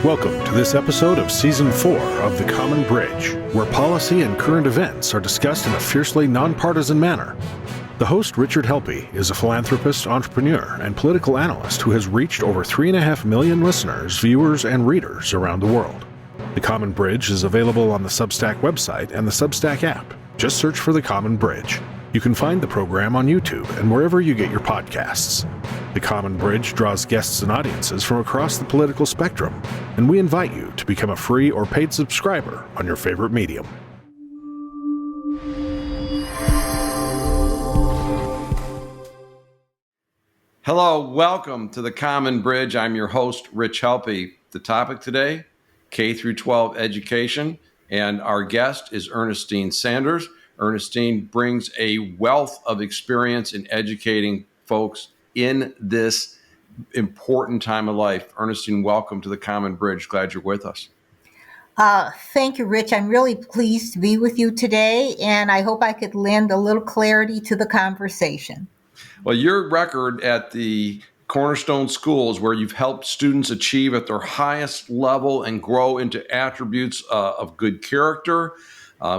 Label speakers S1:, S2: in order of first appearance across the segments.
S1: Welcome to this episode of Season 4 of The Common Bridge, where policy and current events are discussed in a fiercely nonpartisan manner. The host, Richard Helppie, is a philanthropist, entrepreneur, and political analyst who has reached over 3.5 million listeners, viewers, and readers around the world. The Common Bridge is available on the Substack website and the Substack app. Just search for The Common Bridge. You can find the program on YouTube and wherever you get your podcasts. The Common Bridge draws guests and audiences from across the political spectrum, and we invite you to become a free or paid subscriber on your favorite medium.
S2: Hello, welcome to The Common Bridge. I'm your host, Rich Helppie. The topic today, K through 12 education, and our guest is Ernestine Sanders. Ernestine brings a wealth of experience in educating folks in this important time of life. Ernestine, welcome to The Common Bridge. Glad you're with us.
S3: Thank you, Rich. I'm really pleased to be with you today, and I hope I could lend a little clarity to the conversation.
S2: Well, your record at the Cornerstone schools, where you've helped students achieve at their highest level and grow into attributes of good character,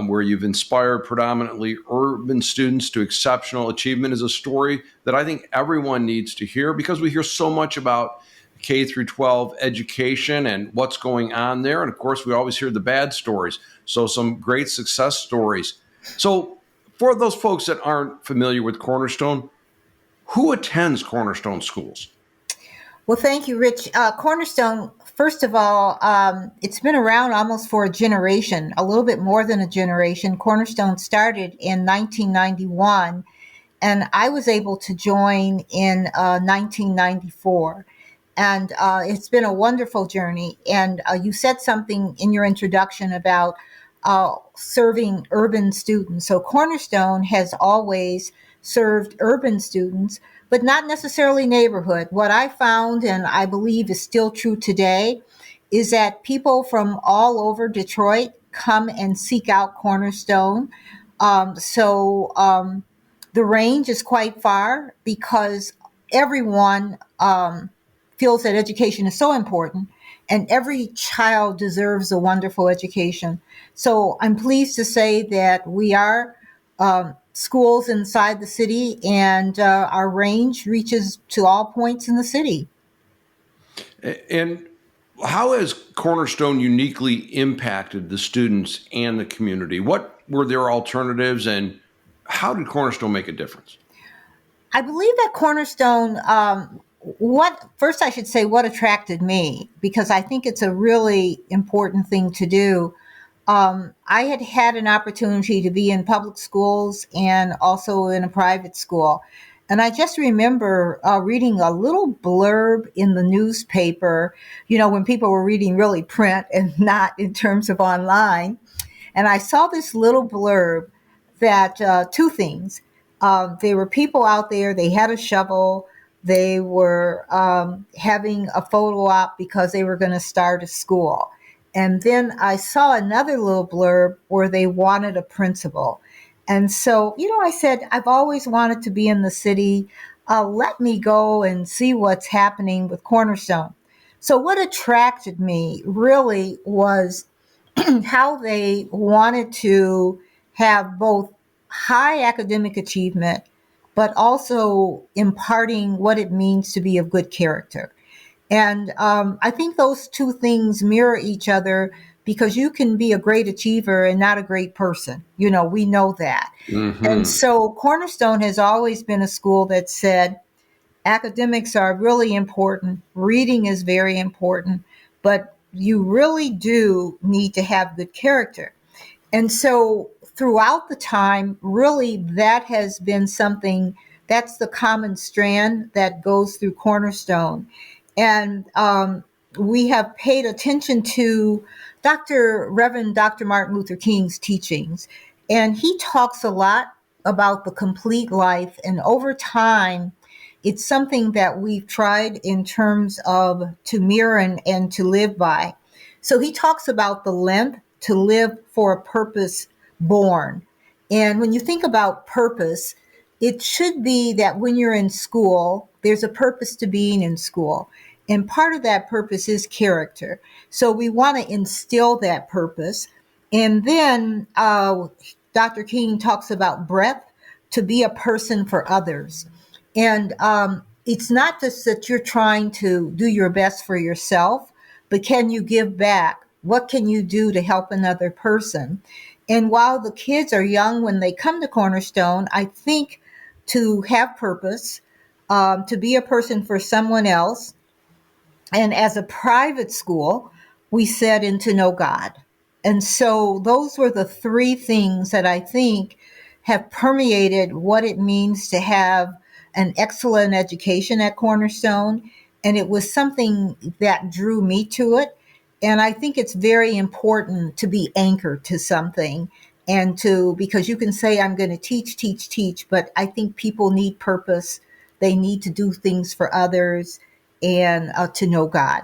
S2: where you've inspired predominantly urban students to exceptional achievement, is a story that I think everyone needs to hear, because we hear so much about K through 12 education and what's going on there. And of course, we always hear the bad stories. So some great success stories. So for those folks that aren't familiar with Cornerstone, who attends Cornerstone schools?
S3: Well, thank you, Rich. Cornerstone, first of all, it's been around almost for a generation, a little bit more than a generation. Cornerstone started in 1991, and I was able to join in 1994. And it's been a wonderful journey. And you said something in your introduction about serving urban students. So Cornerstone has always served urban students, but not necessarily neighborhood. What I found, and I believe is still true today, is that people from all over Detroit come and seek out Cornerstone. The range is quite far, because everyone feels that education is so important, and every child deserves a wonderful education. So I'm pleased to say that we are schools inside the city, and our range reaches to all points in the city.
S2: And how has Cornerstone uniquely impacted the students and the community? What were their alternatives, and how did Cornerstone make a difference?
S3: I believe that Cornerstone, first I should say what attracted me, because I think it's a really important thing to do. I had an opportunity to be in public schools and also in a private school. And I just remember reading a little blurb in the newspaper, when people were reading really print and not in terms of online. And I saw this little blurb that two things. There were people out there, they had a shovel, they were having a photo op because they were going to start a school. And then I saw another little blurb where they wanted a principal. And so, I said, I've always wanted to be in the city. Let me go and see what's happening with Cornerstone. So what attracted me really was how they wanted to have both high academic achievement, but also imparting what it means to be of good character. And I think those two things mirror each other, because you can be a great achiever and not a great person. We know that. Mm-hmm. And so Cornerstone has always been a school that said academics are really important. Reading is very important, but you really do need to have good character. And so throughout the time, really, that has been something that's the common strand that goes through Cornerstone. And we have paid attention to Reverend Dr. Martin Luther King's teachings. And he talks a lot about the complete life. And over time, it's something that we've tried in terms of to mirror and to live by. So he talks about the length to live for a purpose born. And when you think about purpose, it should be that when you're in school, there's a purpose to being in school. And part of that purpose is character. So we want to instill that purpose. And then Dr. King talks about breadth, to be a person for others. And it's not just that you're trying to do your best for yourself, but can you give back? What can you do to help another person? And while the kids are young when they come to Cornerstone, I think to have purpose, to be a person for someone else, and as a private school, we said, and to know God. And so those were the three things that I think have permeated what it means to have an excellent education at Cornerstone. And it was something that drew me to it. And I think it's very important to be anchored to something, and to, because you can say, I'm going to teach, teach, teach, but I think people need purpose. They need to do things for others, and to know God.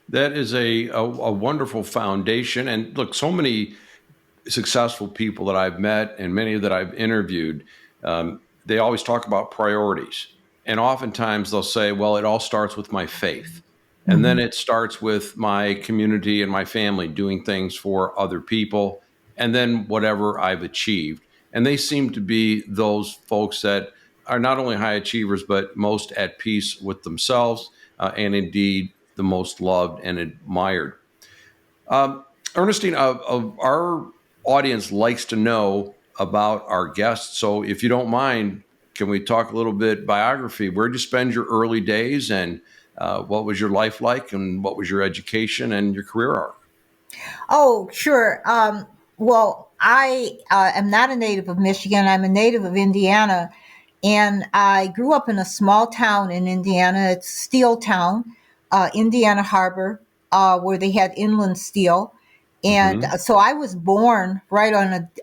S2: That is a wonderful foundation. And look, so many successful people that I've met and many that I've interviewed, they always talk about priorities. And oftentimes they'll say, well, it all starts with my faith. And then
S3: Mhm.
S2: it starts with my community and my family doing things for other people, and then whatever I've achieved. And they seem to be those folks that are not only high achievers, but most at peace with themselves, and indeed the most loved and admired. Um, Ernestine, our audience likes to know about our guests. So if you don't mind, can we talk a little bit biography? Where did you spend your early days, and what was your life like, and what was your education and your career arc?
S3: Oh, sure. Well, I am not a native of Michigan. I'm a native of Indiana. And I grew up in a small town in Indiana. It's Steel Town, Indiana Harbor, where they had inland steel. And
S2: Hmm.
S3: so I was born right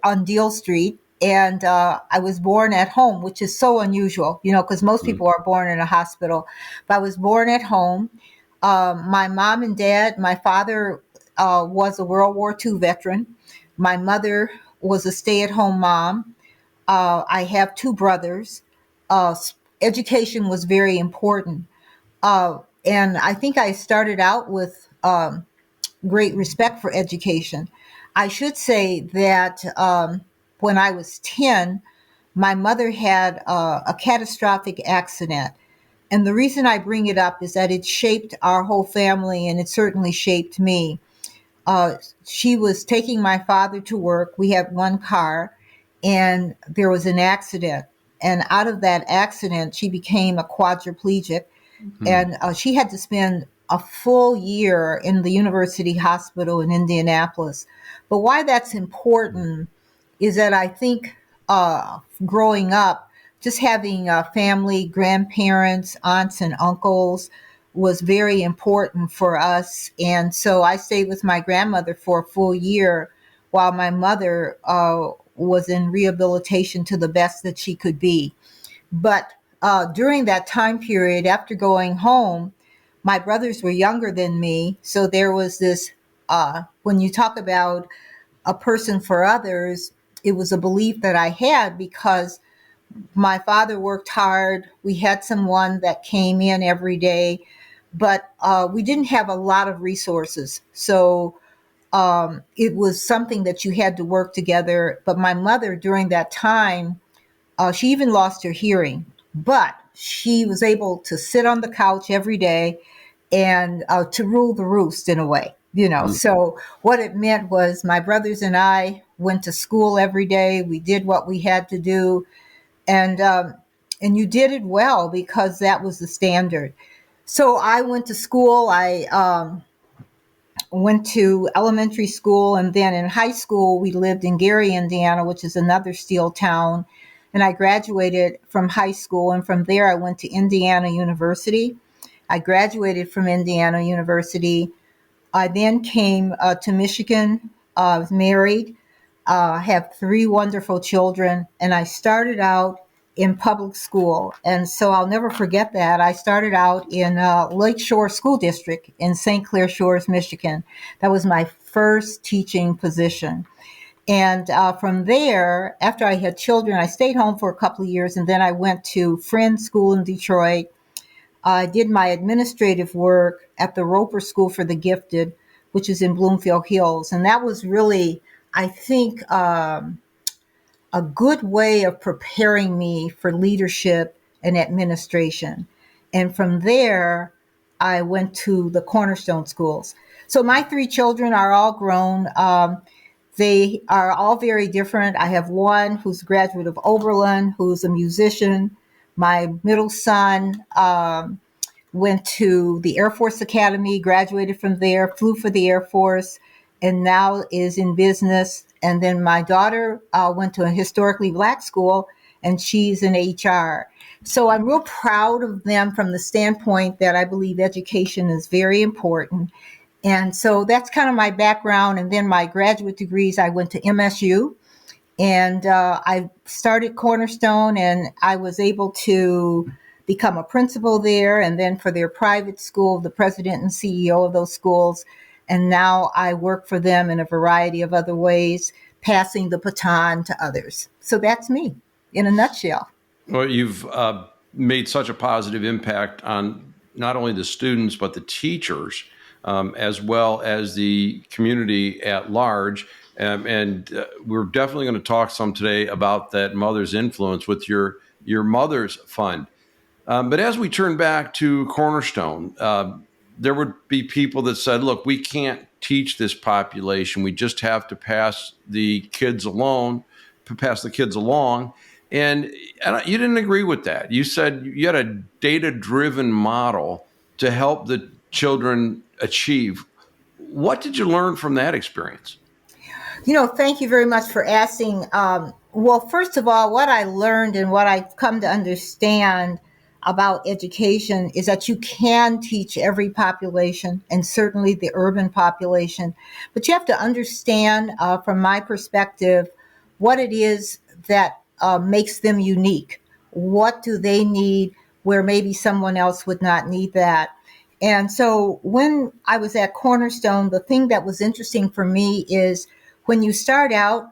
S3: on Deal Street. And I was born at home, which is so unusual, because most people are born in a hospital. But I was born at home. My mom and dad, my father was a World War II veteran. My mother was a stay at home mom. I have two brothers. Uh, Education was very important. And I think I started out with great respect for education. I should say that when I was 10, my mother had a catastrophic accident. And the reason I bring it up is that it shaped our whole family, and it certainly shaped me. Uh, she was taking my father to work. We had one car, and there was an accident. And out of that accident, she became a quadriplegic, and she had to spend a full year in the University Hospital in Indianapolis. But why that's important is that I think growing up, just having family, grandparents, aunts, and uncles was very important for us. And so I stayed with my grandmother for a full year while my mother was in rehabilitation to the best that she could be. But during that time period, after going home, my brothers were younger than me. So there was this, when you talk about a person for others, it was a belief that I had because my father worked hard. We had someone that came in every day, but we didn't have a lot of resources. So it was something that you had to work together. But my mother, during that time, she even lost her hearing, but she was able to sit on the couch every day and to rule the roost in a way. So what it meant was my brothers and I went to school every day. We did what we had to do, and you did it well because that was the standard. So I went to school. I went to elementary school, and then in high school we lived in Gary, Indiana, which is another steel town. And I graduated from high school, and from there I went to Indiana University. I graduated from Indiana University. I then came to Michigan. I was married, have three wonderful children, and I started out in public school. And so I'll never forget that. I started out in Lake Shore School District in St. Clair Shores, Michigan. That was my first teaching position. And from there, after I had children, I stayed home for a couple of years, and then I went to Friends School in Detroit. I did my administrative work at the Roper School for the Gifted, which is in Bloomfield Hills. And that was really, I think, a good way of preparing me for leadership and administration. And from there, I went to the Cornerstone schools. So my three children are all grown. They are all very different. I have one who's a graduate of Oberlin, who's a musician. My middle son went to the Air Force Academy, graduated from there, flew for the Air Force, and now is in business. And then my daughter went to a historically Black school, and she's in HR. So I'm real proud of them from the standpoint that I believe education is very important. And so that's kind of my background. And then my graduate degrees, I went to MSU, and I started Cornerstone, and I was able to become a principal there, and then for their private school, the president and CEO of those schools. And now I work for them in a variety of other ways, passing the baton to others. So that's me in a nutshell.
S2: Well, you've made such a positive impact on not only the students, but the teachers, as well as the community at large. And we're definitely going to talk some today about that mother's influence with your mother's fund. But as we turn back to Cornerstone, there would be people that said, look, we can't teach this population. We just have to pass the kids along. And you didn't agree with that. You said you had a data-driven model to help the children achieve. What did you learn from that experience?
S3: Thank you very much for asking. Well, first of all, what I learned and what I've come to understand about education is that you can teach every population, and certainly the urban population, but you have to understand, from my perspective, what it is that makes them unique. What do they need where maybe someone else would not need that? And so when I was at Cornerstone, the thing that was interesting for me is when you start out,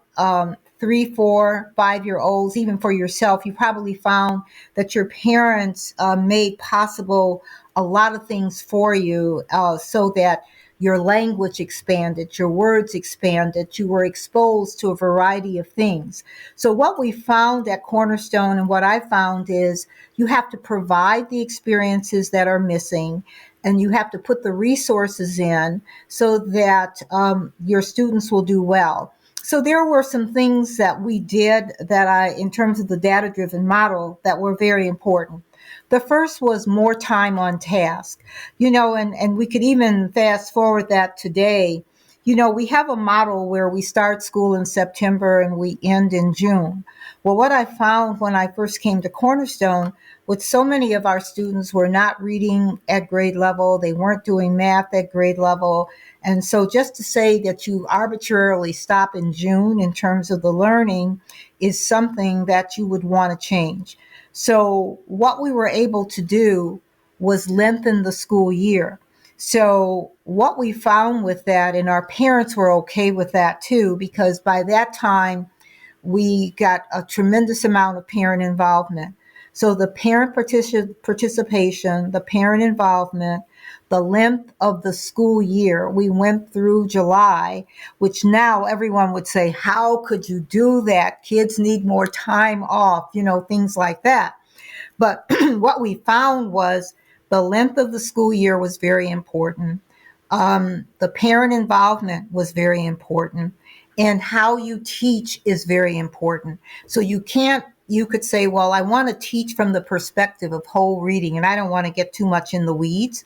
S3: 3, 4, 5-year-olds, even for yourself, you probably found that your parents made possible a lot of things for you, so that your language expanded, your words expanded, you were exposed to a variety of things. So what we found at Cornerstone, and what I found, is you have to provide the experiences that are missing, and you have to put the resources in so that your students will do well. So there were some things that we did that in terms of the data-driven model, that were very important. The first was more time on task, and we could even fast forward that today. We have a model where we start school in September and we end in June. Well, what I found when I first came to Cornerstone, with so many of our students were not reading at grade level, they weren't doing math at grade level. And so just to say that you arbitrarily stop in June in terms of the learning is something that you would want to change. So what we were able to do was lengthen the school year. So what we found with that, and our parents were okay with that too, because by that time we got a tremendous amount of parent involvement. So the parent participation, the parent involvement, the length of the school year, we went through July, which now everyone would say, how could you do that? Kids need more time off, things like that. But what we found was the length of the school year was very important. The parent involvement was very important. And how you teach is very important. So you could say, well, I want to teach from the perspective of whole reading, and I don't want to get too much in the weeds.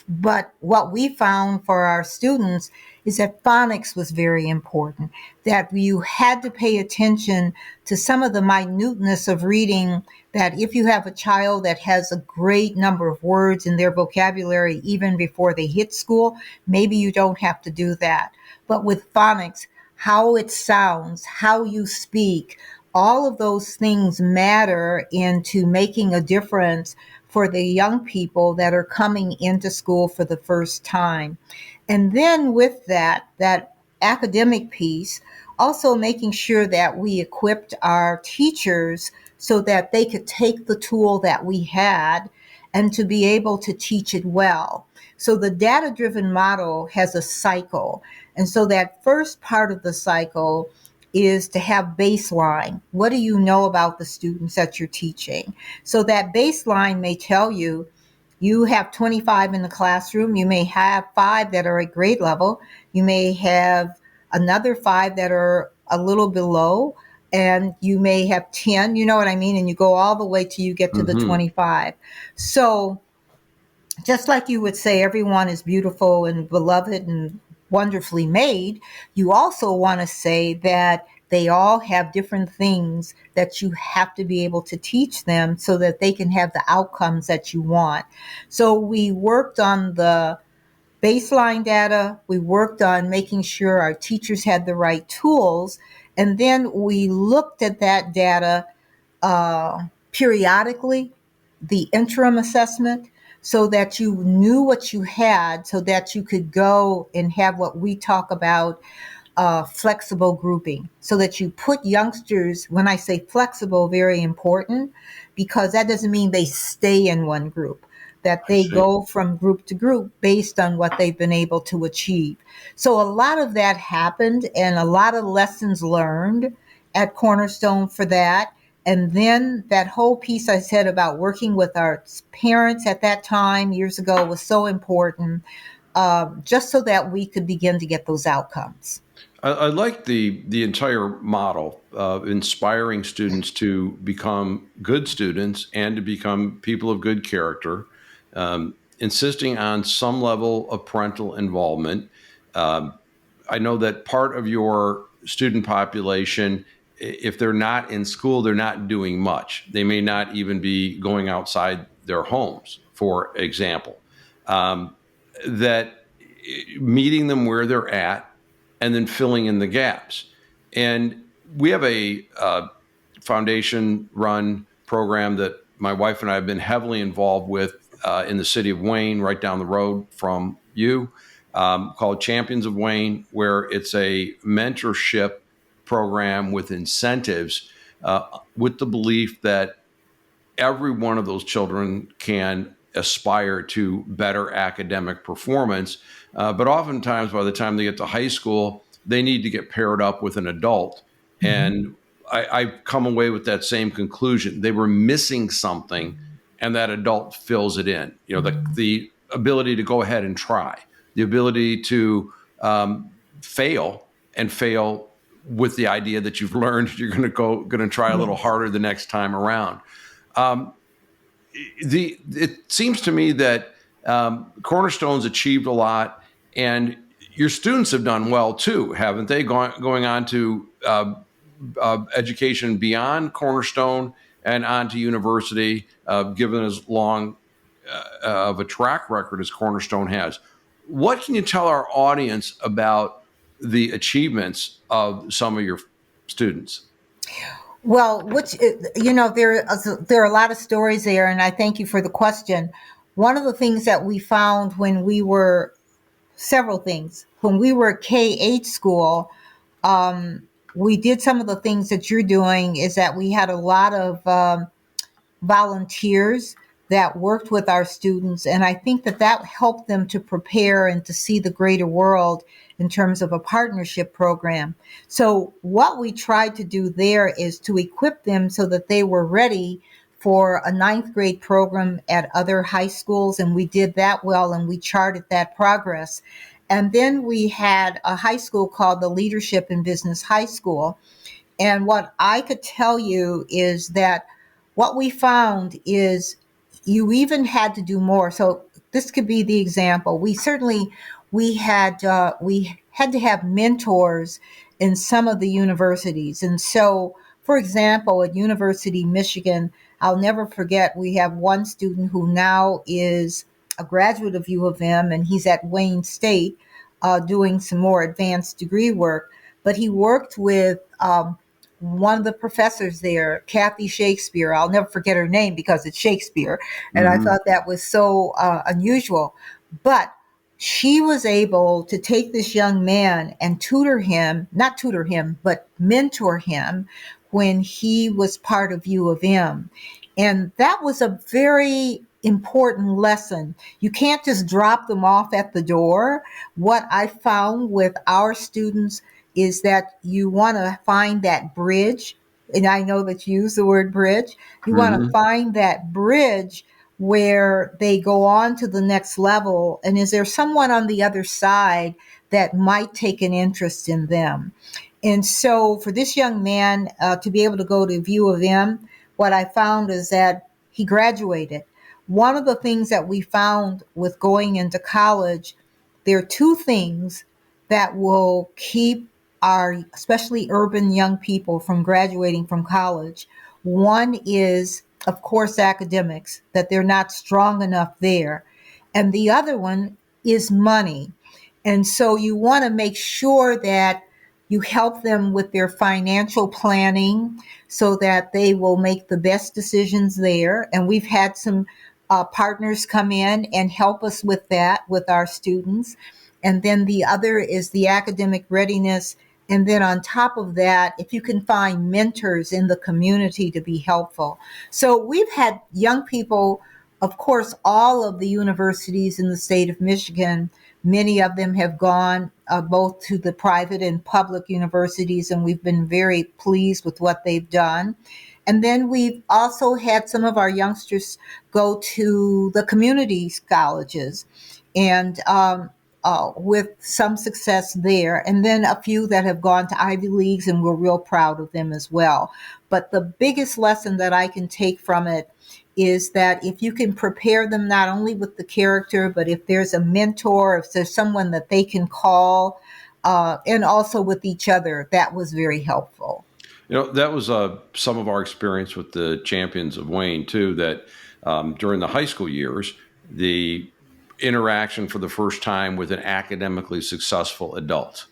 S3: But what we found for our students is that phonics was very important, that you had to pay attention to some of the minuteness of reading, that if you have a child that has a great number of words in their vocabulary even before they hit school, maybe you don't have to do that. But with phonics, how it sounds, how you speak, all of those things matter into making a difference for the young people that are coming into school for the first time. And then with that academic piece, also making sure that we equipped our teachers so that they could take the tool that we had and to be able to teach it well. So the data-driven model has a cycle. And so that first part of the cycle is to have baseline. What do you know about the students that you're teaching? So that baseline may tell you, you have 25 in the classroom. You may have 5 that are at grade level. You may have another 5 that are a little below, and you may have 10, you know what I mean? And you go all the way till you get to the 25. So just like you would say everyone is beautiful and beloved and wonderfully made, you also want to say that they all have different things that you have to be able to teach them so that they can have the outcomes that you want. So we worked on the baseline data, we worked on making sure our teachers had the right tools, and then we looked at that data periodically, the interim assessment, so that you knew what you had, so that you could go and have what we talk about, flexible grouping, so that you put youngsters, when I say flexible, very important, because that doesn't mean they stay in one group, that they go from group to group based on what they've been able to achieve. So a lot of that happened, and a lot of lessons learned at Cornerstone for that. And then that whole piece I said about working with our parents at that time years ago was so important, just so that we could begin to get those outcomes.
S2: I like the entire model of inspiring students to become good students and to become people of good character, insisting on some level of parental involvement. I know that part of your student population, if they're not in school, they're not doing much. They may not even be going outside their homes, for example. That meeting them where they're at and then filling in the gaps. And we have a foundation run program that my wife and I have been heavily involved with in the city of Wayne, right down the road from you, called Champions of Wayne, where it's a mentorship program with incentives, with the belief that every one of those children can aspire to better academic performance. But oftentimes, by the time they get to high school, they need to get paired up with an adult. And I've come away with that same conclusion. They were missing something, and that adult fills it in. You know, the ability to go ahead and try, the ability to fail and fail with the idea that you've learned you're going to try a little harder the next time around. It seems to me that Cornerstone's achieved a lot, and your students have done well too, haven't they? Going on to education beyond Cornerstone and on to university, given as long of a track record as Cornerstone has. What can you tell our audience about the achievements of some of your students?
S3: Well, there are a lot of stories there, and I thank you for the question. One of the things that we found several things when we were K-8 school, we did some of the things that you're doing. Is that we had a lot of volunteers that worked with our students. And I think that helped them to prepare and to see the greater world in terms of a partnership program. So what we tried to do there is to equip them so that they were ready for a 9th grade program at other high schools. And we did that well, and we charted that progress. And then we had a high school called the Leadership in Business High School. And what I could tell you is that what we found is you even had to do more. So this could be the example. We had to have mentors in some of the universities. And so, for example, at University of Michigan, I'll never forget, we have one student who now is a graduate of U of M, and he's at Wayne State doing some more advanced degree work. But he worked with one of the professors there, Kathy Shakespeare. I'll never forget her name because it's Shakespeare. And I thought that was so unusual. But she was able to take this young man and not tutor him, but mentor him when he was part of U of M. And that was a very important lesson. You can't just drop them off at the door. What I found with our students is that you want to find that bridge. And I know that you use the word bridge. You want to
S2: Hmm.
S3: find that bridge where they go on to the next level. And is there someone on the other side that might take an interest in them? And so for this young man to be able to go to View of M, what I found is that he graduated. One of the things that we found with going into college, there are two things that will keep our, especially urban young people, from graduating from college. One is, of course, academics, that they're not strong enough there. And the other one is money. And so you want to make sure that you help them with their financial planning so that they will make the best decisions there. And we've had some partners come in and help us with that with our students. And then the other is the academic readiness. And then on top of that, if you can find mentors in the community to be helpful. So we've had young people, of course, all of the universities in the state of Michigan. Many of them have gone both to the private and public universities, and we've been very pleased with what they've done. And then we've also had some of our youngsters go to the community colleges and with some success there. And then a few that have gone to Ivy Leagues, and we're real proud of them as well. But the biggest lesson that I can take from it is that if you can prepare them not only with the character, but if there's a mentor, if there's someone that they can call, and also with each other, that was very helpful.
S2: That was some of our experience with the Champions of Wayne, too, that during the high school years, the interaction for the first time with an academically successful adult,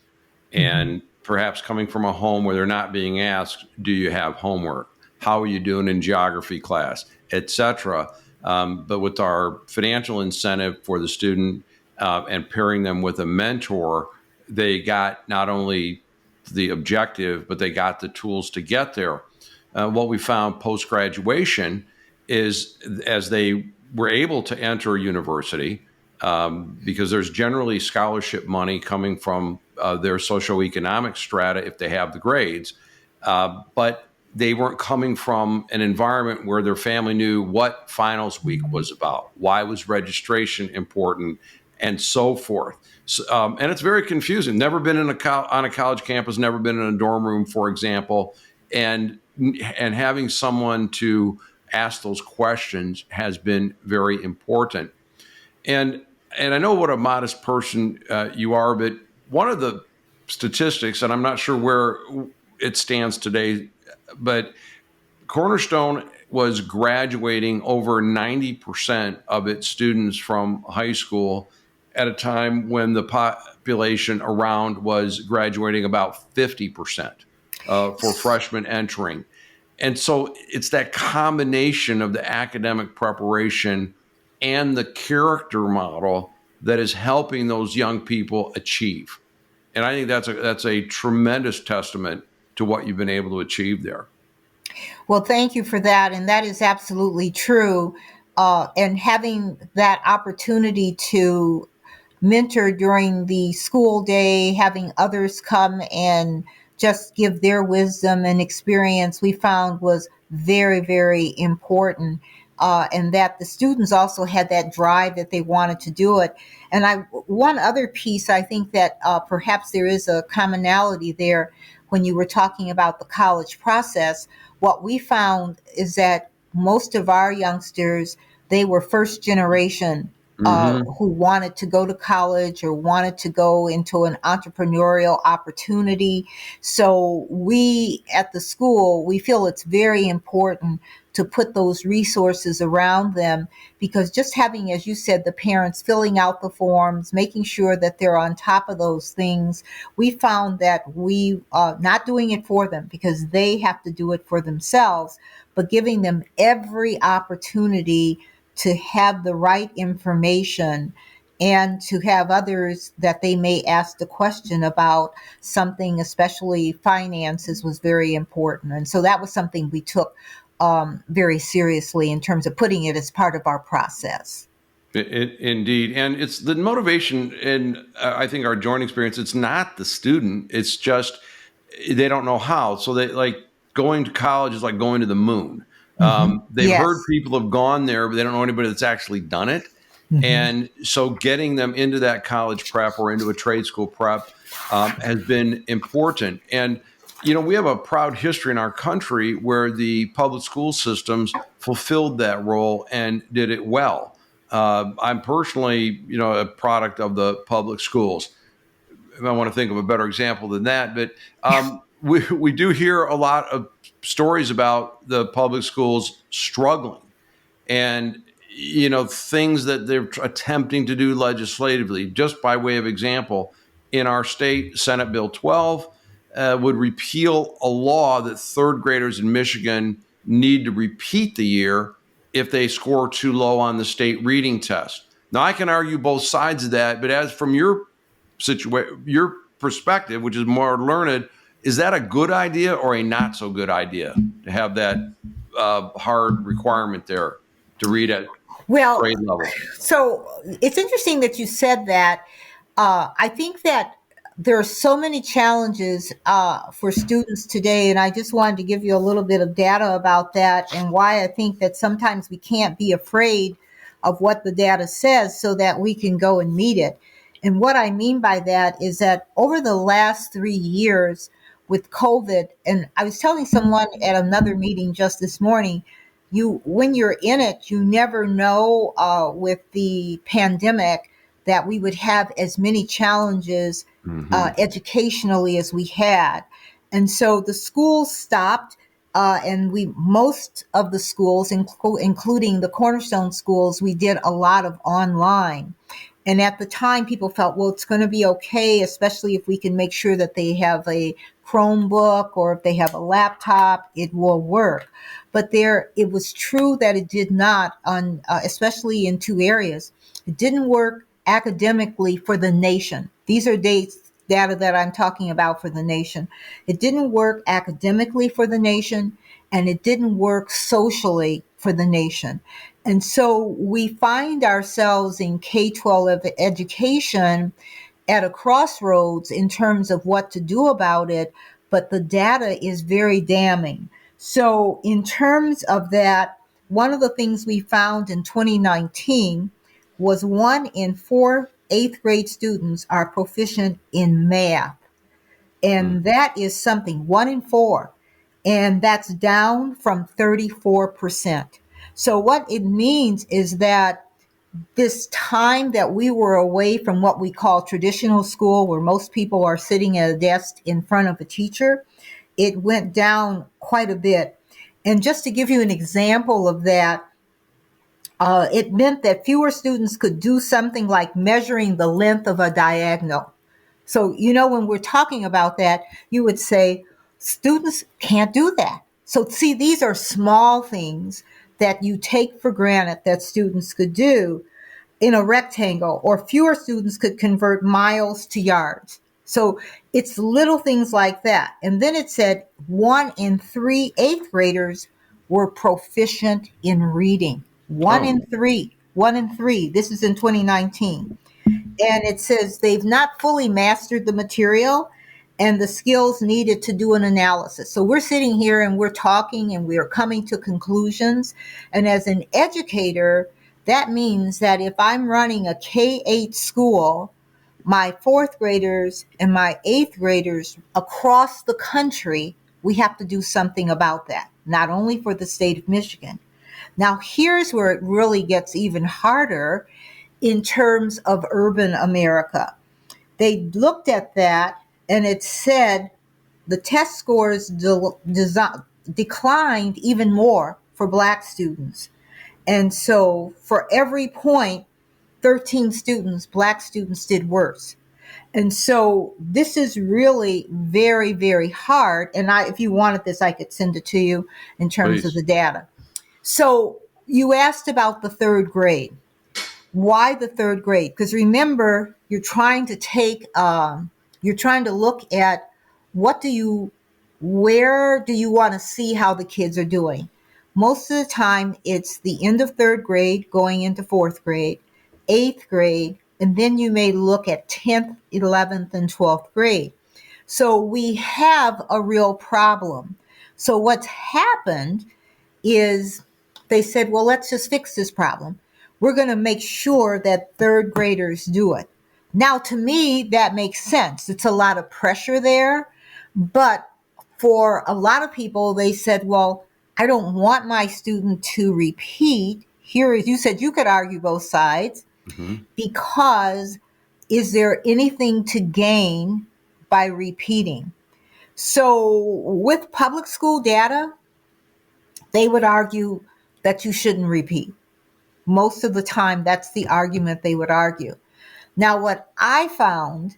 S3: Mhm.
S2: and perhaps coming from a home where they're not being asked, do you have homework? How are you doing in geography class, etc. But with our financial incentive for the student and pairing them with a mentor, they got not only the objective, but they got the tools to get there. What we found post graduation is as they were able to enter a university, because there's generally scholarship money coming from their socioeconomic strata if they have the grades, but they weren't coming from an environment where their family knew what finals week was about, why was registration important, and so forth. So, and it's very confusing. Never been on a college campus, never been in a dorm room, for example, and having someone to ask those questions has been very important. And and I know what a modest person you are, but one of the statistics, and I'm not sure where it stands today, but Cornerstone was graduating over 90% of its students from high school at a time when the population around was graduating about 50% for freshmen entering. And so it's that combination of the academic preparation and the character model that is helping those young people achieve. And I think that's a tremendous testament to what you've been able to achieve there.
S3: Well, thank you for that. And that is absolutely true. And having that opportunity to mentor during the school day, having others come and just give their wisdom and experience, we found was very, very important. And that the students also had that drive that they wanted to do it. And one other piece, I think that perhaps there is a commonality there when you were talking about the college process. What we found is that most of our youngsters, they were first generation
S2: Hmm.
S3: who wanted to go to college or wanted to go into an entrepreneurial opportunity. So we at the school, we feel it's very important to put those resources around them, because just having, as you said, the parents filling out the forms, making sure that they're on top of those things, we found that we not doing it for them because they have to do it for themselves, but giving them every opportunity to have the right information and to have others that they may ask the question about something, especially finances, was very important. And so that was something we took very seriously in terms of putting it as part of our process.
S2: Indeed. And it's the motivation in, I think, our joint experience. It's not the student. It's just they don't know how. So they like going to college is like going to the moon. They've heard
S3: Yes.
S2: people have gone there, but they don't know anybody that's actually done it. And so getting them into that college prep or into a trade school prep has been important. And, we have a proud history in our country where the public school systems fulfilled that role and did it well. I'm personally, a product of the public schools. I want to think of a better example than that, but we do hear a lot of stories about the public schools struggling, and things that they're attempting to do legislatively. Just by way of example, in our state, Senate Bill 12 would repeal a law that third graders in Michigan need to repeat the year if they score too low on the state reading test. Now, I can argue both sides of that, but as from your your perspective, which is more learned, is that a good idea or a not so good idea to have that hard requirement there to read at
S3: Well,
S2: grade level?
S3: so it's interesting that you said that. I think that there are so many challenges for students today, and I just wanted to give you a little bit of data about that and why I think that sometimes we can't be afraid of what the data says so that we can go and meet it. And what I mean by that is that over the last 3 years with COVID, and I was telling someone at another meeting just this morning, when you're in it, you never know with the pandemic that we would have as many challenges educationally as we had. And so the schools stopped, and most of the schools, including the Cornerstone schools, we did a lot of online. And at the time, people felt, well, it's going to be okay, especially if we can make sure that they have a Chromebook or if they have a laptop, it will work. But it was true that it did not, especially in two areas. It didn't work academically for the nation. These are data that I'm talking about for the nation. It didn't work academically for the nation, and it didn't work socially for the nation. And so we find ourselves in K-12 education at a crossroads in terms of what to do about it, but the data is very damning. So in terms of that, one of the things we found in 2019 was 1 in 4 eighth grade students are proficient in math. And that is something, 1 in 4. And that's down from 34%. So what it means is that this time that we were away from what we call traditional school, where most people are sitting at a desk in front of a teacher, it went down quite a bit. And just to give you an example of that, it meant that fewer students could do something like measuring the length of a diagonal. So, when we're talking about that, you would say students can't do that. So, see, these are small things that you take for granted that students could do in a rectangle, or fewer students could convert miles to yards. So it's little things like that. And then it said 1 in 3 eighth graders were proficient in reading. One
S2: Oh,
S3: in three. 1 in 3. This is in 2019. And it says they've not fully mastered the material and the skills needed to do an analysis. So we're sitting here and we're talking and we're coming to conclusions. And as an educator, that means that if I'm running a K-8 school, my fourth graders and my eighth graders across the country, we have to do something about that, not only for the state of Michigan. Now, here's where it really gets even harder in terms of urban America. They looked at that and it said the test scores declined even more for Black students. And so for every point, 13 students, Black students, did worse. And so this is really very, very hard. And if you wanted this, I could send it to you in terms of
S2: please.
S3: the data. So you asked about the third grade. Why the third grade? Because remember, you're trying to look at where do you want to see how the kids are doing? Most of the time, it's the end of third grade going into fourth grade, eighth grade, and then you may look at 10th, 11th, and 12th grade. So we have a real problem. So what's happened is they said, well, let's just fix this problem. We're going to make sure that third graders do it. Now, to me, that makes sense. It's a lot of pressure there. But for a lot of people, they said, well, I don't want my student to repeat. Here, as you said, you could argue both sides because is there anything to gain by repeating? So with public school data, they would argue that you shouldn't repeat. Most of the time, that's the argument they would argue. Now, what I found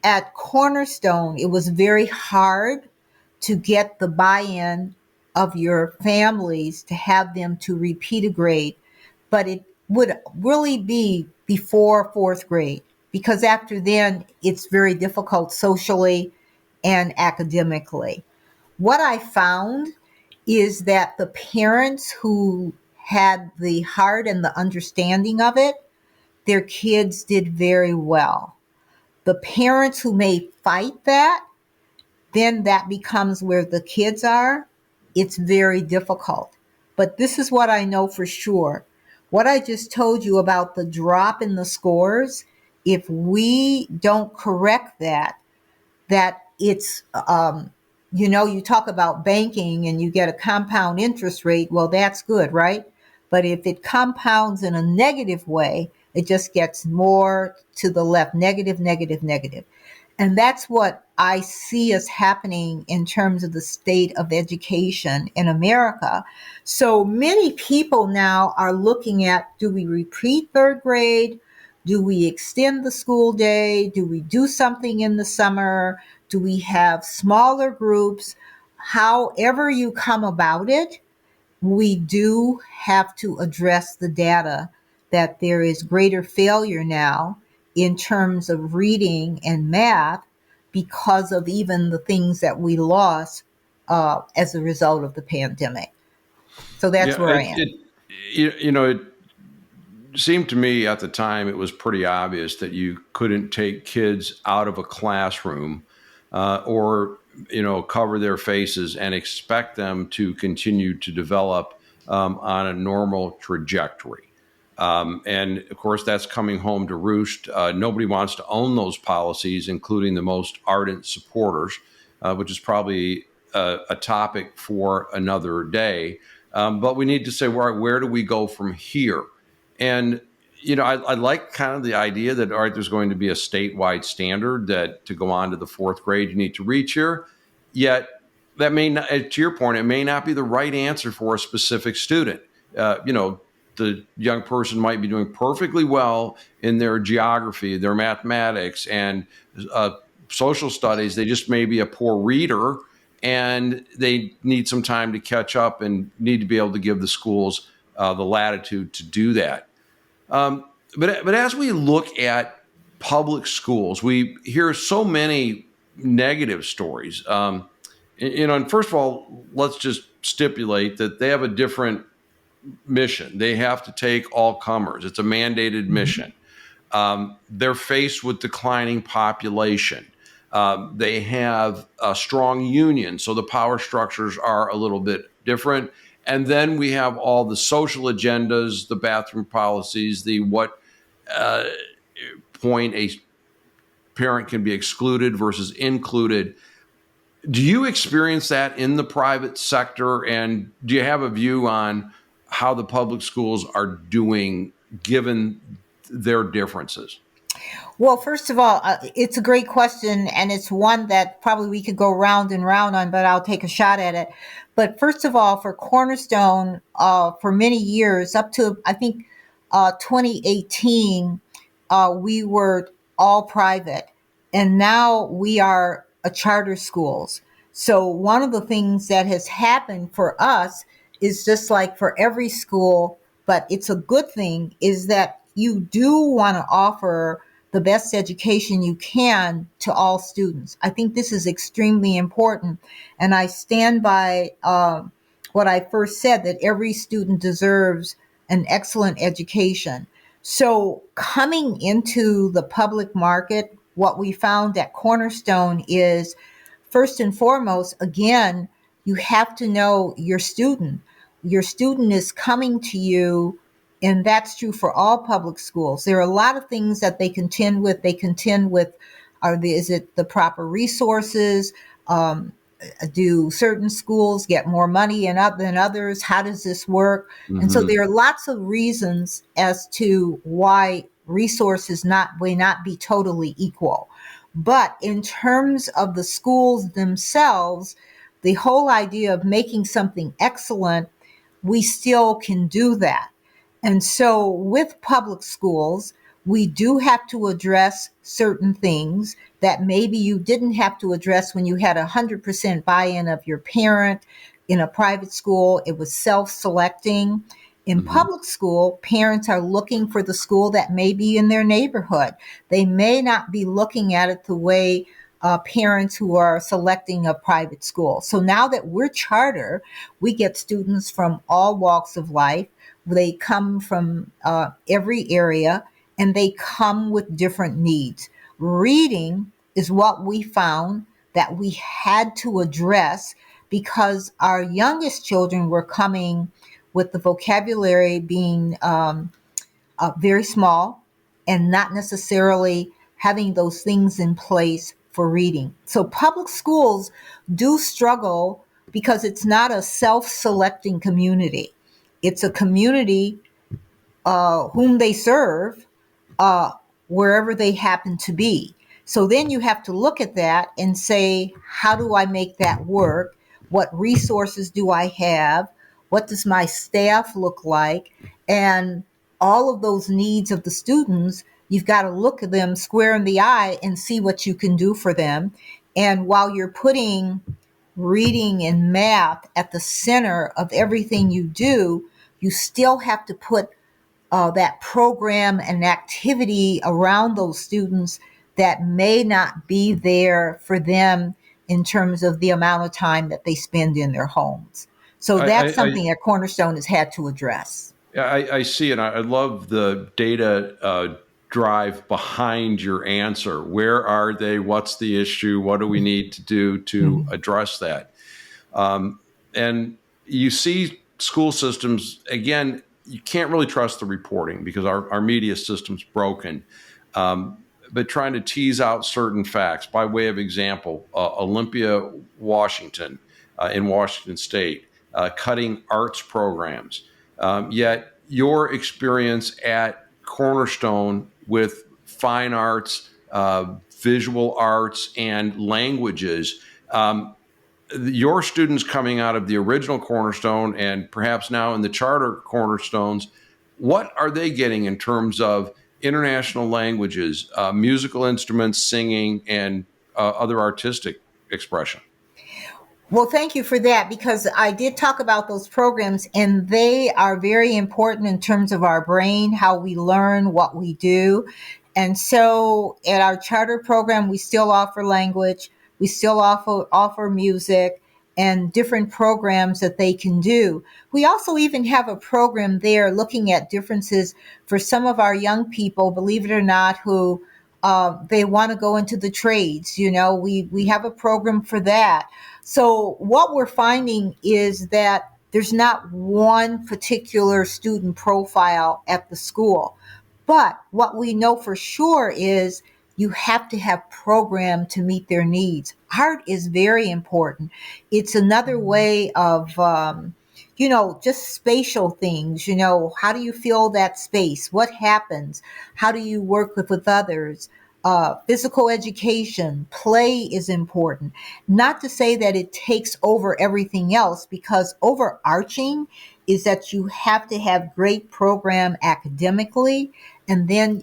S3: at Cornerstone, it was very hard to get the buy-in of your families to have them to repeat a grade, but it would really be before fourth grade because after then, it's very difficult socially and academically. What I found is that the parents who had the heart and the understanding of it, their kids did very well. The parents who may fight that, then that becomes where the kids are. It's very difficult. But this is what I know for sure. What I just told you about the drop in the scores, if we don't correct that, it's, you talk about banking and you get a compound interest rate. Well, that's good, right? But if it compounds in a negative way, it just gets more to the left, negative, negative, negative. And that's what I see as happening in terms of the state of education in America. So many people now are looking at, do we repeat third grade? Do we extend the school day? Do we do something in the summer? Do we have smaller groups? However you come about it, we do have to address the data that there is greater failure now in terms of reading and math because of even the things that we lost as a result of the pandemic. So that's
S2: Yeah,
S3: where I am.
S2: it seemed to me at the time it was pretty obvious that you couldn't take kids out of a classroom or cover their faces and expect them to continue to develop on a normal trajectory. And of course, that's coming home to roost. Nobody wants to own those policies, including the most ardent supporters, which is probably a topic for another day. But we need to say, where do we go from here? And I like kind of the idea that, all right, there's going to be a statewide standard that to go on to the fourth grade, you need to reach here. Yet that may not, to your point, it may not be the right answer for a specific student. The young person might be doing perfectly well in their geography, their mathematics, and social studies. They just may be a poor reader, and they need some time to catch up and need to be able to give the schools the latitude to do that. But as we look at public schools, we hear so many negative stories. And first of all, let's just stipulate that they have a different mission. They have to take all comers. It's a mandated mission. They're faced with declining population. They have a strong union, so the power structures are a little bit different. And then we have all the social agendas, the bathroom policies, the what point a parent can be excluded versus included. Do you experience that in the private sector? And do you have a view on how the public schools are doing given their differences?
S3: Well, first of all, it's a great question, and it's one that probably we could go round and round on, but I'll take a shot at it. But first of all, for Cornerstone, for many years, up to I think 2018, we were all private, and now we are a charter schools. So one of the things that has happened for us is just like for every school, but it's a good thing, is that you do want to offer the best education you can to all students. I think this is extremely important. And I stand by what I first said, that every student deserves an excellent education. So coming into the public market, what we found at Cornerstone is, first and foremost, again, you have to know your student. Your student is coming to you, and that's true for all public schools. There are a lot of things that they contend with. They contend with, is it the proper resources? Um, do certain schools get more money than others? How does this work? And so
S2: Hmm.
S3: there are lots of reasons as to why resources may not be totally equal. But in terms of the schools themselves, the whole idea of making something excellent, we still can do that. And so with public schools, we do have to address certain things that maybe you didn't have to address when you had 100% buy-in of your parent. In a private school, it was self-selecting. In
S2: Hmm.
S3: public school, parents are looking for the school that may be in their neighborhood. They may not be looking at it the way parents who are selecting a private school. So now that we're charter, we get students from all walks of life. They come from every area, and they come with different needs. Reading is what we found that we had to address, because our youngest children were coming with the vocabulary being very small and not necessarily having those things in place for reading. So public schools do struggle because it's not a self-selecting community. It's a community whom they serve uh, wherever they happen to be. So then you have to look at that and say, how do I make that work? What resources do I have? What does my staff look like? And all of those needs of the students, you've got to look at them square in the eye and see what you can do for them. And while you're putting reading and math at the center of everything you do, you still have to put that program and activity around those students that may not be there for them in terms of the amount of time that they spend in their homes. So that's
S2: I
S3: something that Cornerstone has had to address.
S2: I see, and I love the data drive behind your answer. Where are they? What's the issue? What do we need to do to
S3: Mhm.
S2: address that? And you see school systems, again, you can't really trust the reporting because our media system's broken. But trying to tease out certain facts, by way of example, Olympia, Washington, in Washington State, cutting arts programs. Yet your experience at Cornerstone with fine arts, visual arts, and languages, your students coming out of the original Cornerstone and perhaps now in the charter Cornerstones, what are they getting in terms of international languages, musical instruments, singing, and other artistic expression?
S3: Well, thank you for that, because I did talk about those programs, and they are very important in terms of our brain, how we learn, what we do. And so at our charter program, we still offer language, we still offer music and different programs that they can do. We also even have a program there looking at differences for some of our young people, believe it or not, who they want to go into the trades. You know, we have a program for that. So what we're finding is that there's not one particular student profile at the school. But what we know for sure is you have to have program to meet their needs. Art is very important. It's another way of, just spatial things. How do you fill that space? What happens? How do you work with others? Physical education, play is important. Not to say that it takes over everything else, because overarching is that you have to have great program academically, and then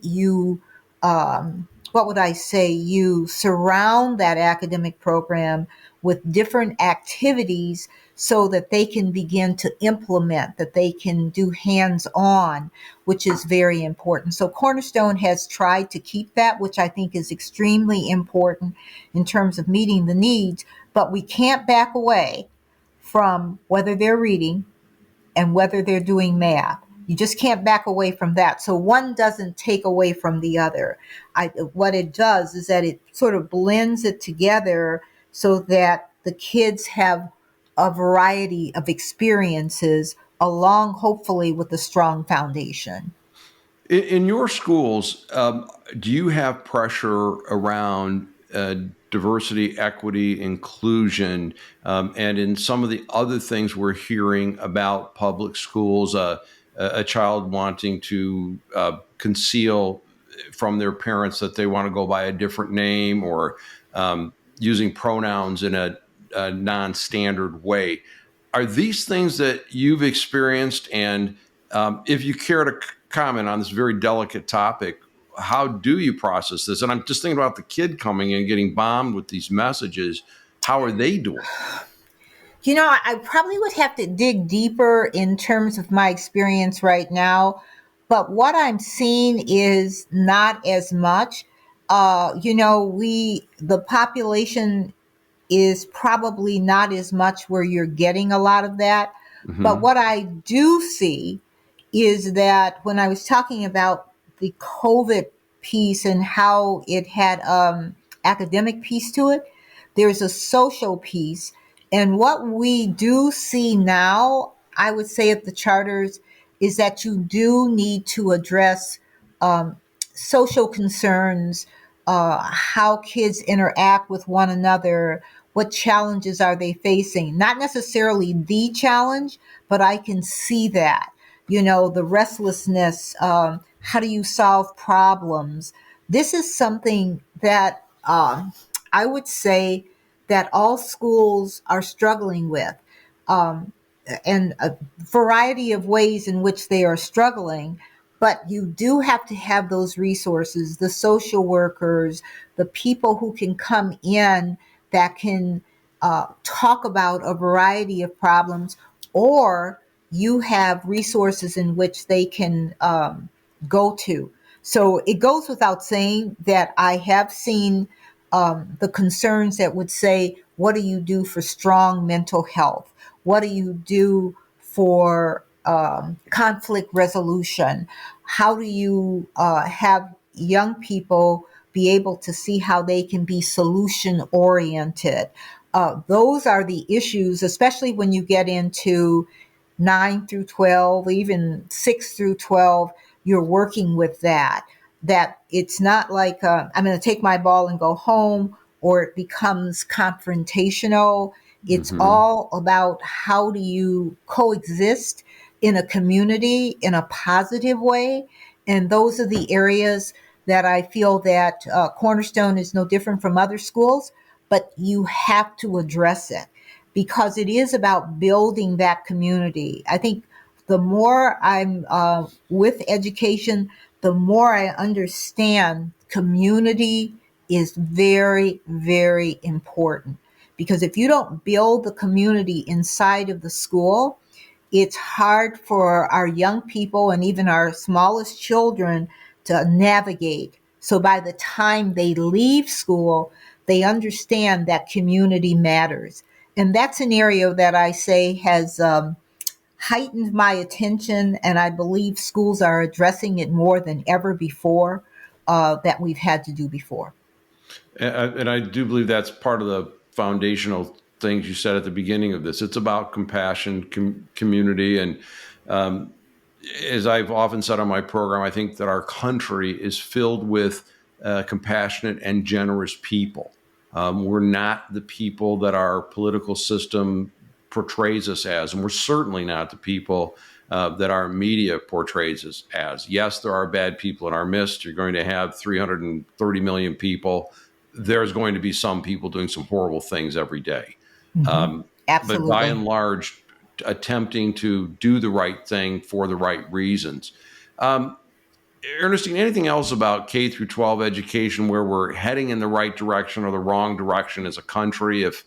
S3: what would I say? You surround that academic program with different activities so that they can begin to implement, that they can do hands on, which is very important. So Cornerstone has tried to keep that, which I think is extremely important in terms of meeting the needs, but we can't back away from whether they're reading and whether they're doing math. You just can't back away from that. So one doesn't take away from the other. What it does is that it sort of blends it together so that the kids have a variety of experiences along, hopefully, with a strong foundation.
S2: In your schools, do you have pressure around diversity, equity, inclusion, and in some of the other things we're hearing about public schools, a child wanting to conceal from their parents that they want to go by a different name, or using pronouns in a non-standard way? Are these things that you've experienced? And if you care to comment on this very delicate topic, how do you process this? And I'm just thinking about the kid coming in, getting bombed with these messages. How are they doing?
S3: I probably would have to dig deeper in terms of my experience right now, but what I'm seeing is not as much. The population is probably not as much where you're getting a lot of that. But
S2: Hmm.
S3: what I do see is that when I was talking about the COVID piece and how it had academic piece to it, there's a social piece. And what we do see now, I would say at the charters, is that you do need to address um, social concerns, how kids interact with one another, what challenges are they facing. Not necessarily the challenge, but I can see that. The restlessness, how do you solve problems? This is something that I would say that all schools are struggling with. Um, and a variety of ways in which they are struggling. But you do have to have those resources, the social workers, the people who can come in that can talk about a variety of problems, or you have resources in which they can go to. So it goes without saying that I have seen the concerns that would say, what do you do for strong mental health? What do you do for conflict resolution? How do you have young people be able to see how they can be solution oriented? Those are the issues, especially when you get into 9 through 12, even 6 through 12, you're working with that it's not like I'm going to take my ball and go home, or it becomes confrontational. It's
S2: Hmm.
S3: all about how do you coexist in a community in a positive way. And those are the areas that I feel that Cornerstone is no different from other schools, but you have to address it because it is about building that community. I think the more I'm with education, the more I understand community is very, very important. Because if you don't build the community inside of the school, it's hard for our young people and even our smallest children to navigate. So by the time they leave school, they understand that community matters. And that's an area that I say has heightened my attention, and I believe schools are addressing it more than ever before that we've had to do before.
S2: And I do believe that's part of the foundational things you said at the beginning of this. It's about compassion, community, and um, as I've often said on my program, I think that our country is filled with compassionate and generous people. We're not the people that our political system portrays us as, and we're certainly not the people that our media portrays us as. Yes, there are bad people in our midst. You're going to have 330 million people. There's going to be some people doing some horrible things every day.
S3: Hmm.
S2: But by
S3: Absolutely.
S2: and large, attempting to do the right thing for the right reasons. Um, Ernestine, anything else about K through 12 education where we're heading in the right direction or the wrong direction as a country? If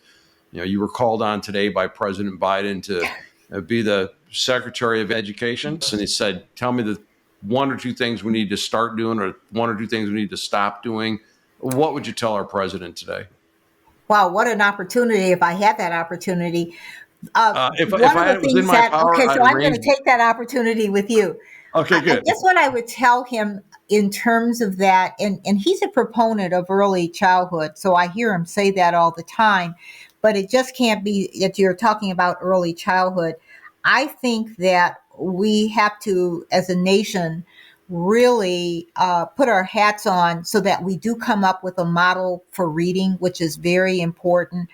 S2: you were called on today by President Biden to be the Secretary of Education, and he said, "Tell me the one or two things we need to start doing, or one or two things we need to stop doing," what would you tell our president today?
S3: Wow, what an opportunity if I had that opportunity.
S2: If
S3: One of the
S2: I was in
S3: things
S2: my
S3: that,
S2: power,
S3: okay,
S2: I'd
S3: so I'm going
S2: arrange.
S3: to take that opportunity with you.
S2: Okay,
S3: I
S2: good.
S3: guess what I would tell him in terms of that, and he's a proponent of early childhood, so I hear him say that all the time, but it just can't be that you're talking about early childhood. I think that we have to, as a nation, really put our hats on so that we do come up with a model for reading, which is very important,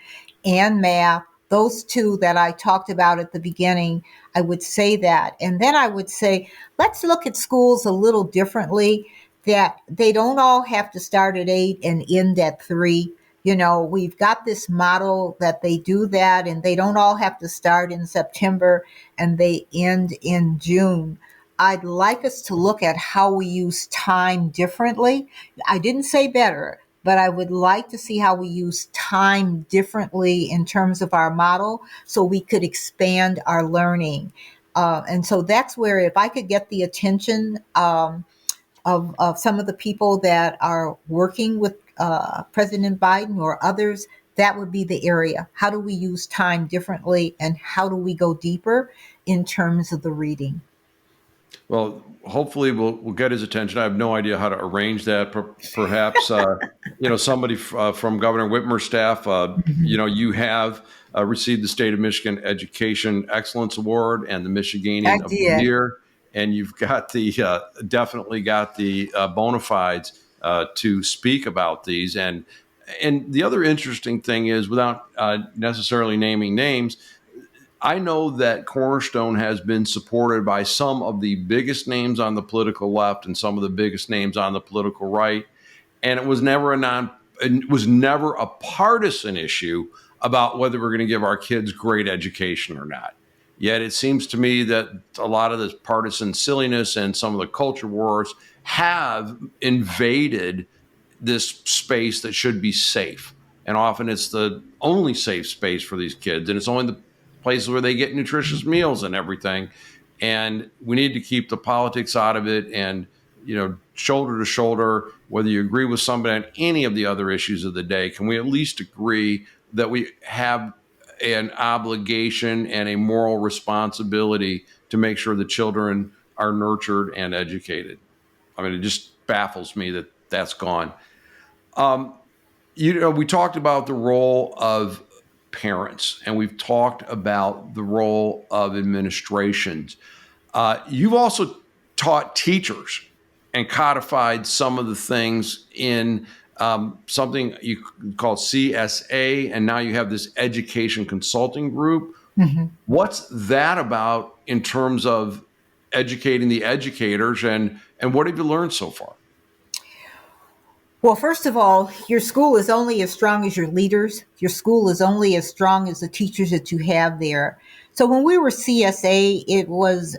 S3: and math. Those two that I talked about at the beginning, I would say that. And then I would say, let's look at schools a little differently, that they don't all have to start at 8 and end at 3. We've got this model that they do that, and they don't all have to start in September and they end in June. I'd like us to look at how we use time differently. I didn't say better, but I would like to see how we use time differently in terms of our model so we could expand our learning. And so that's where, if I could get the attention of some of the people that are working with President Biden or others, that would be the area. How do we use time differently, and how do we go deeper in terms of the reading?
S2: Well, hopefully we'll get his attention. I have no idea how to arrange that. Perhaps somebody from Governor Whitmer's staff. You have received the State of Michigan Education Excellence Award and the
S3: I
S2: Michiganian of the
S3: did.
S2: Year, and you've got the definitely got the bona fides to speak about these. And the other interesting thing is, without necessarily naming names, I know that Cornerstone has been supported by some of the biggest names on the political left and some of the biggest names on the political right, and it was never a partisan issue about whether we're going to give our kids great education or not. Yet it seems to me that a lot of this partisan silliness and some of the culture wars have invaded this space that should be safe. And often it's the only safe space for these kids. And it's only the places where they get nutritious meals and everything. And we need to keep the politics out of it, and, shoulder to shoulder, whether you agree with somebody on any of the other issues of the day, can we at least agree that we have an obligation and a moral responsibility to make sure the children are nurtured and educated? I mean, it just baffles me that that's gone. Um, we talked about the role of parents, and we've talked about the role of administrations. You've also taught teachers and codified some of the things in something you call CSA, and now you have this education consulting group.
S3: Mhm.
S2: What's that about in terms of educating the educators, and what have you learned so far?
S3: Well, first of all, your school is only as strong as your leaders. Your school is only as strong as the teachers that you have there. So when we were CSA, it was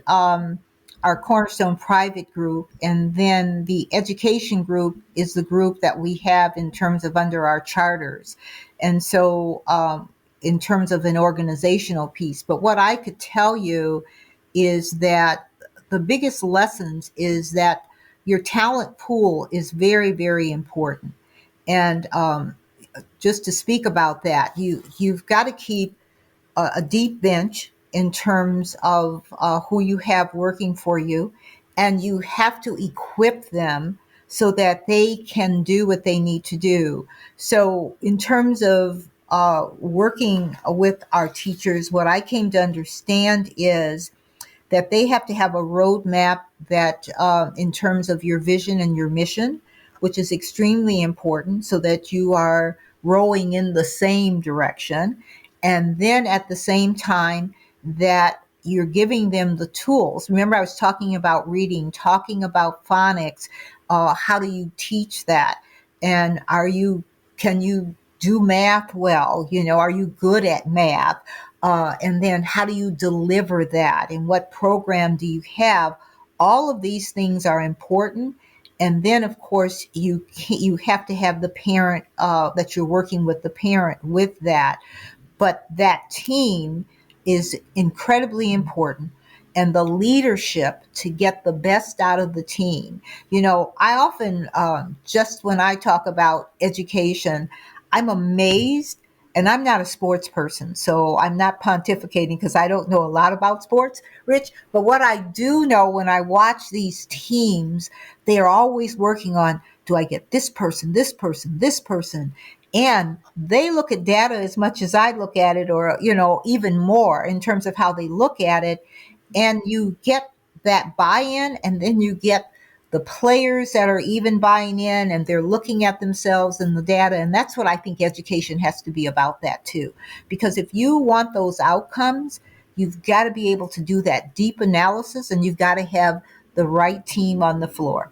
S3: our Cornerstone private group, and then the education group is the group that we have in terms of under our charters. And so in terms of an organizational piece. But what I could tell you is that the biggest lessons is that your talent pool is very, very important. And just to speak about that, you've got to keep a deep bench in terms of who you have working for you, and you have to equip them so that they can do what they need to do. So, in terms of working with our teachers, what I came to understand is that they have to have a roadmap that, in terms of your vision and your mission, which is extremely important so that you are rowing in the same direction. And then at the same time, that you're giving them the tools. Remember, I was talking about reading, talking about phonics. How do you teach that? And can you do math well? Are you good at math? And then how do you deliver that? And what program do you have? All of these things are important. And then, of course, you have to have the parent that you're working with, the parent with that. But that team is incredibly important, and the leadership to get the best out of the team. I often, just when I talk about education, I'm amazed And I'm not a sports person, so I'm not pontificating because I don't know a lot about sports, Rich. But what I do know, when I watch these teams, they are always working on, do I get this person, this person, this person? And they look at data as much as I look at it, or, even more in terms of how they look at it. And you get that buy-in, and then you get the players that are even buying in, and they're looking at themselves and the data. And that's what I think education has to be about, that too. Because if you want those outcomes, you've got to be able to do that deep analysis, and you've got to have the right team on the floor.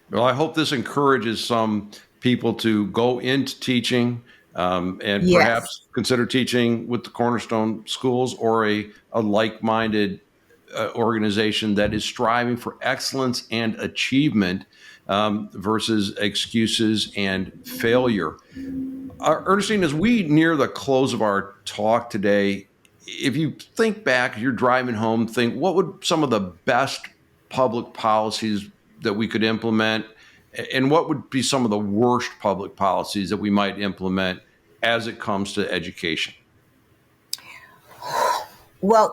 S2: Well, I hope this encourages some people to go into teaching, and
S3: Yes.
S2: perhaps consider teaching with the Cornerstone schools, or a like-minded organization that is striving for excellence and achievement, versus excuses and failure. Ernestine, as we near the close of our talk today, if you think back, you're driving home, think what would some of the best public policies that we could implement, and what would be some of the worst public policies that we might implement as it comes to education?
S3: Well,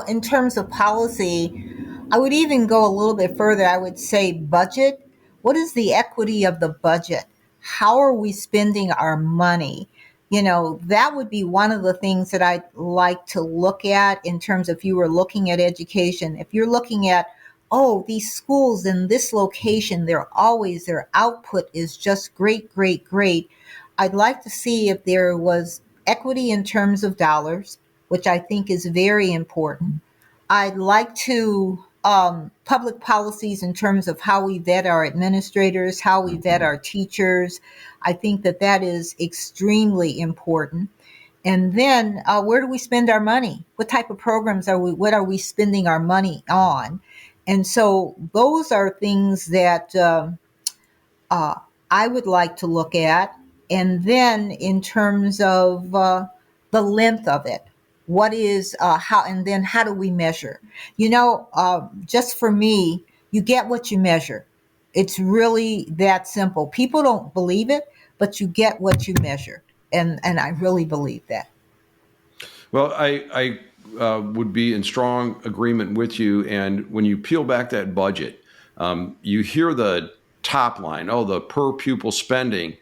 S3: in terms of policy, I would even go a little bit further. I would say budget. What is the equity of the budget? How are we spending our money? That would be one of the things that I'd like to look at in terms of, if you were looking at education. If you're looking at, oh, these schools in this location, their output is just great, great, great. I'd like to see if there was equity in terms of dollars, which I think is very important. I'd like to public policies in terms of how we vet our administrators, how we vet our teachers. I think that is extremely important. And then where do we spend our money? What type of programs what are we spending our money on? And so those are things that uh, I would like to look at. And then in terms of the length of it, what is how, and then how do we measure? Just for me, you get what you measure. It's really that simple. People don't believe it, but you get what you measure, and I really believe that.
S2: Well, I would be in strong agreement with you. And when you peel back that budget, you hear the top line, oh, the per pupil spending.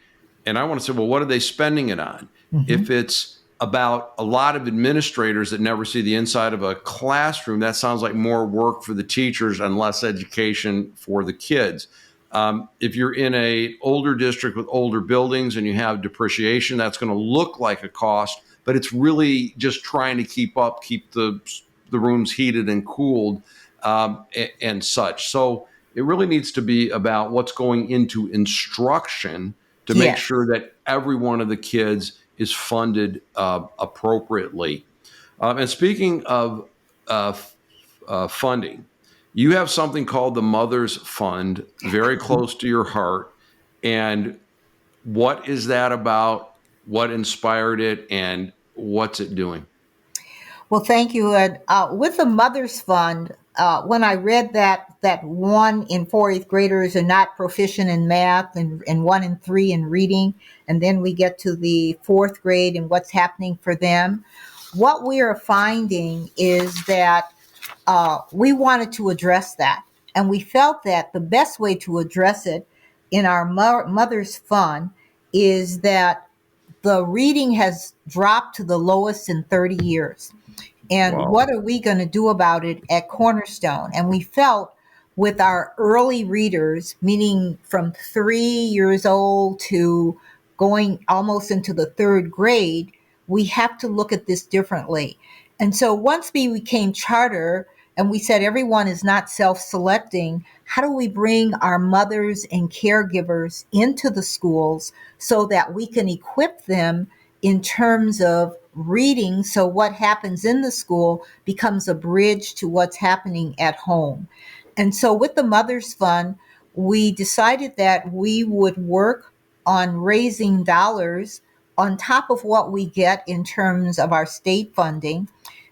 S2: And I want to say, well, what are they spending it on?
S3: Hmm.
S2: If it's about a lot of administrators that never see the inside of a classroom, that sounds like more work for the teachers and less education for the kids. If you're in a older district with older buildings and you have depreciation, that's going to look like a cost, but it's really just trying to keep the rooms heated and cooled, and such. So it really needs to be about what's going into instruction to make
S3: Yes.
S2: sure that every one of the kids is funded appropriately. And speaking of uh, funding, you have something called the Mother's Fund, very close to your heart. And what is that about? What inspired it, and what's it doing?
S3: Well, thank you. And with the Mother's Fund, when I read that 1 in 4 eighth graders are not proficient in math, and 1 in 3 in reading, and then we get to the fourth grade and what's happening for them, what we are finding is that we wanted to address that, and we felt that the best way to address it in our Mother's Fund is that the reading has dropped to the lowest in 30 years. And
S2: Wow.
S3: what are we going to do about it at Cornerstone? And we felt, with our early readers, meaning from 3 years old to going almost into the third grade, we have to look at this differently. And so once we became charter and we said everyone is not self selecting, how do we bring our mothers and caregivers into the schools so that we can equip them in terms of reading, so what happens in the school becomes a bridge to what's happening at home? And so with the Mothers Fund, we decided that we would work on raising dollars on top of what we get in terms of our state funding,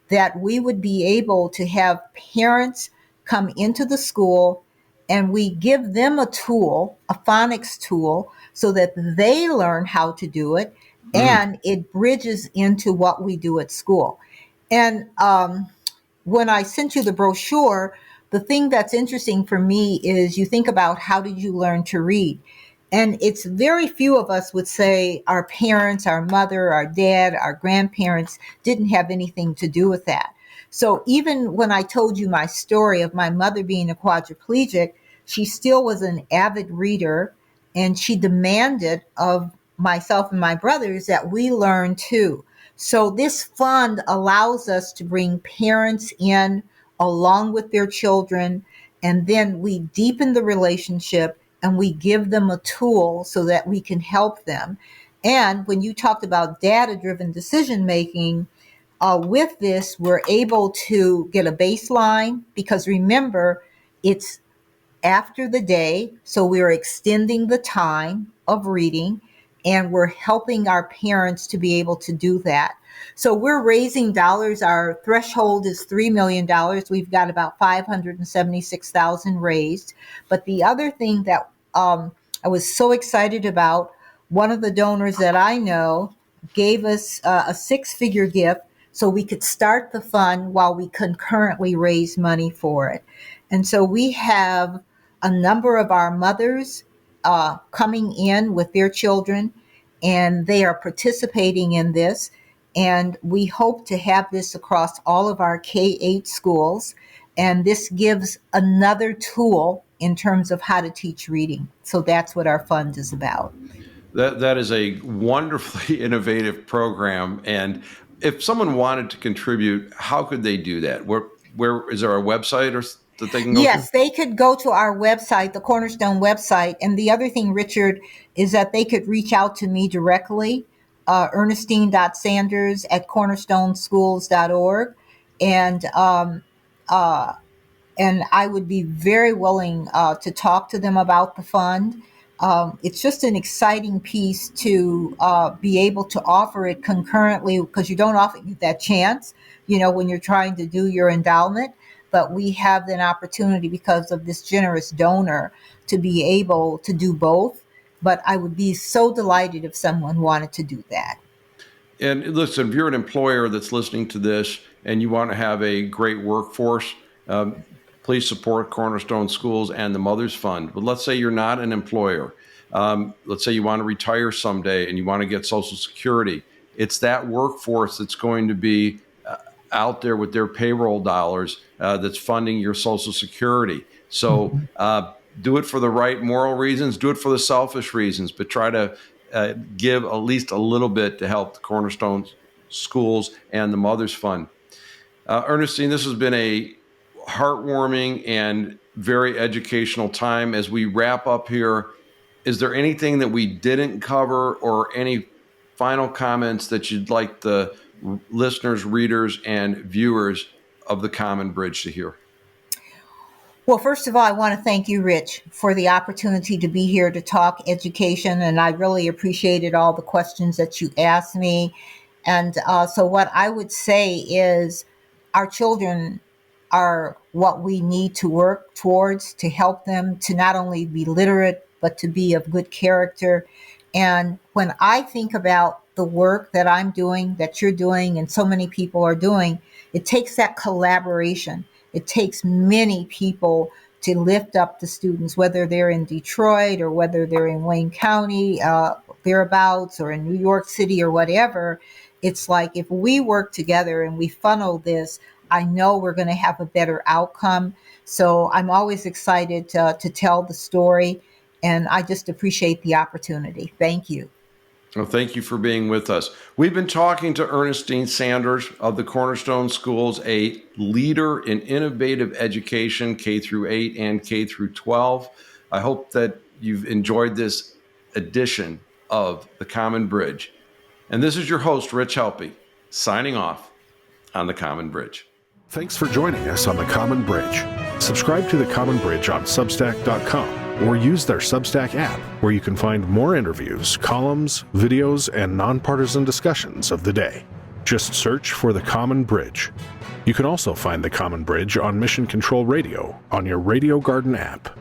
S3: that we would be able to have parents come into the school and we give them a tool, a phonics tool, so that they learn how to do it, and it bridges into what we do at school. And when I sent you the brochure, the thing that's interesting for me is you think about how did you learn to read? And it's very few of us would say our parents, our mother, our dad, our grandparents didn't have anything to do with that. So even when I told you my story of my mother being a quadriplegic, she still was an avid reader, and she demanded of myself and my brothers that we learn too. So this fund allows us to bring parents in along with their children, and then we deepen the relationship and we give them a tool so that we can help them. And when you talked about data-driven decision making, with this, we're able to get a baseline, because remember, it's after the day, so we're extending the time of reading, and we're helping our parents to be able to do that. So we're raising dollars. Our threshold is $3 million. We've got about 576,000 raised. But the other thing that I was so excited about, one of the donors that I know gave us a six-figure gift so we could start the fund while we concurrently raise money for it. And so we have a number of our mothers coming in with their children, and they are participating in this. And we hope to have this across all of our K-8 schools. And this gives another tool in terms of how to teach reading. So that's what our fund is about.
S2: That is a wonderfully innovative program. And if someone wanted to contribute, how could they do that? Where is there a website or that they can go
S3: Yes,
S2: to?
S3: they could go to our website, the Cornerstone website. And the other thing, Richard, is that they could reach out to me directly, ernestine.sanders@cornerstoneschools.org. And and I would be very willing to talk to them about the fund. It's just an exciting piece to be able to offer it concurrently, because you don't often get that chance, when you're trying to do your endowment. But we have an opportunity because of this generous donor to be able to do both. But I would be so delighted if someone wanted to do that.
S2: And listen, if you're an employer that's listening to this and you want to have a great workforce, please support Cornerstone Schools and the Mothers Fund. But let's say you're not an employer. Let's say you want to retire someday and you want to get Social Security. It's that workforce that's going to be out there with their payroll dollars that's funding your Social Security. So do it for the right moral reasons, do it for the selfish reasons, but try to give at least a little bit to help the Cornerstone Schools and the Mothers Fund. Ernestine, this has been a heartwarming and very educational time. As we wrap up here, is there anything that we didn't cover or any final comments that you'd like the listeners, readers, and viewers of the Common Bridge to hear?
S3: Well, first of all, I want to thank you, Rich, for the opportunity to be here to talk education. And I really appreciated all the questions that you asked me. And so what I would say is our children are what we need to work towards to help them to not only be literate, but to be of good character. And when I think about the work that I'm doing, that you're doing, and so many people are doing, it takes that collaboration. It takes many people to lift up the students, whether they're in Detroit or whether they're in Wayne County, thereabouts, or in New York City or whatever. It's like if we work together and we funnel this, I know we're going to have a better outcome. So I'm always excited to tell the story, and I just appreciate the opportunity. Thank you.
S2: Well, thank you for being with us. We've been talking to Ernestine Sanders of the Cornerstone Schools, a leader in innovative education, K through 8 and K through 12. I hope that you've enjoyed this edition of The Common Bridge. And this is your host, Rich Helppie, signing off on The Common Bridge.
S1: Thanks for joining us on The Common Bridge. Subscribe to The Common Bridge on Substack.com or use their Substack app, where you can find more interviews, columns, videos, and nonpartisan discussions of the day. Just search for The Common Bridge. You can also find The Common Bridge on Mission Control Radio on your Radio Garden app.